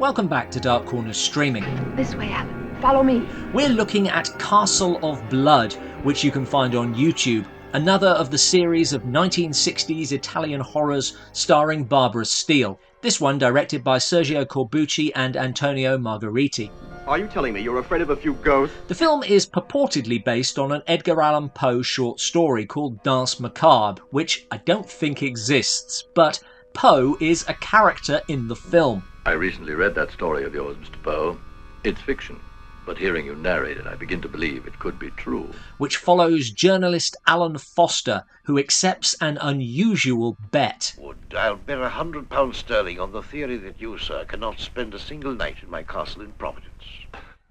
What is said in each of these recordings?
Welcome back to Dark Corners Streaming. This way, Allan. Follow me. We're looking at Castle of Blood, which you can find on YouTube, another of the series of 1960s Italian horrors starring Barbara Steele. This one directed by Sergio Corbucci and Antonio Margheriti. Are you telling me you're afraid of a few ghosts? The film is purportedly based on an Edgar Allan Poe short story called Danse Macabre, which I don't think exists, but Poe is a character in the film. I recently read that story of yours, Mr. Poe. It's fiction, but hearing you narrate it, I begin to believe it could be true. Which follows journalist Alan Foster, who accepts an unusual bet. I'll bet £100 sterling on the theory that you, sir, cannot spend a single night in my castle in Providence.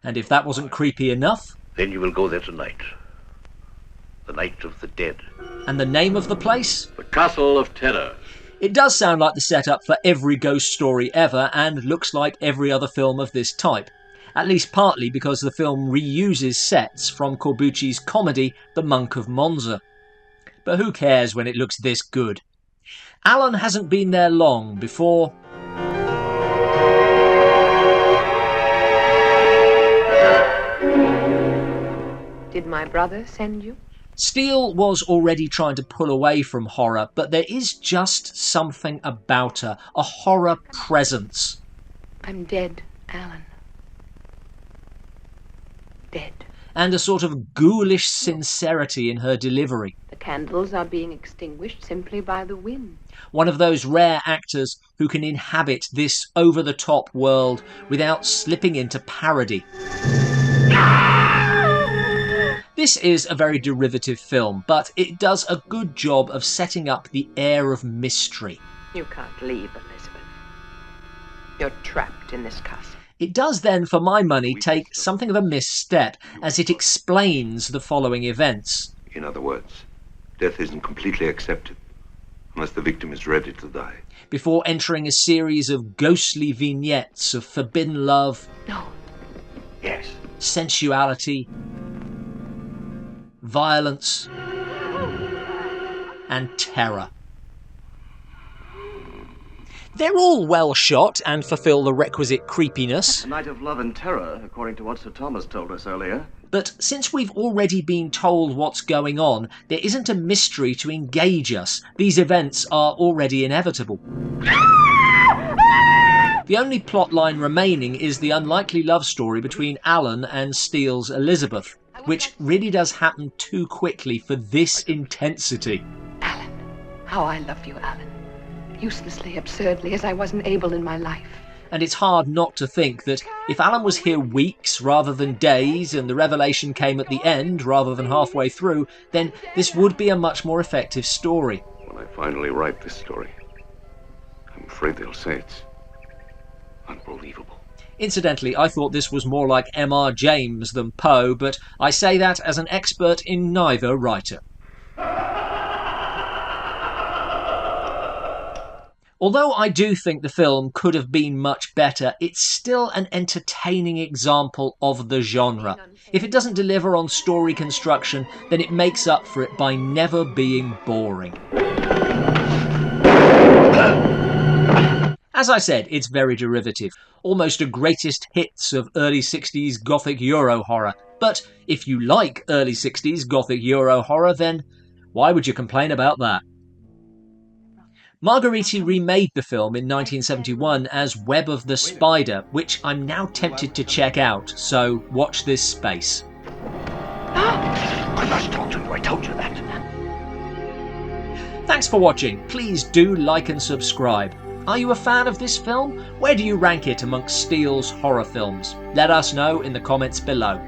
And if that wasn't creepy enough... Then you will go there tonight. The night of the dead. And the name of the place? The Castle of Terror. It does sound like the setup for every ghost story ever, and looks like every other film of this type. At least partly because the film reuses sets from Corbucci's comedy The Monk of Monza. But who cares when it looks this good? Allan hasn't been there long before... Did my brother send you? Steele was already trying to pull away from horror, but there is just something about her, a horror presence. I'm dead, Allan. Dead. And a sort of ghoulish sincerity in her delivery. The candles are being extinguished simply by the wind. One of those rare actors who can inhabit this over-the-top world without slipping into parody. This is a very derivative film, but it does a good job of setting up the air of mystery. You can't leave, Elizabeth. You're trapped in this castle. It does then, for my money, take something of a misstep, as it explains the following events. In other words, death isn't completely accepted, unless the victim is ready to die. Before entering a series of ghostly vignettes of forbidden love... No. Yes. Sensuality... violence... and terror. They're all well shot and fulfil the requisite creepiness. A night of love and terror, according to what Sir Thomas told us earlier. But since we've already been told what's going on, there isn't a mystery to engage us. These events are already inevitable. The only plot line remaining is the unlikely love story between Allan and Steele's Elizabeth, which really does happen too quickly for this intensity. Allan. How I love you, Allan. Uselessly, absurdly, as I wasn't able in my life. And it's hard not to think that if Allan was here weeks rather than days, and the revelation came at the end rather than halfway through, then this would be a much more effective story. When I finally write this story, I'm afraid they'll say it's unbelievable. Incidentally, I thought this was more like M.R. James than Poe, but I say that as an expert in neither writer. Although I do think the film could have been much better, it's still an entertaining example of the genre. If it doesn't deliver on story construction, then it makes up for it by never being boring. As I said, it's very derivative, almost a greatest hits of early 60s Gothic Euro horror. But if you like early 60s Gothic Euro horror, then why would you complain about that? Margheriti remade the film in 1971 as Web of the Spider, which I'm now tempted to check out, so watch this space. I must talk to you, I told you that. Thanks for watching. Please do like and subscribe. Are you a fan of this film? Where do you rank it amongst Steele's horror films? Let us know in the comments below.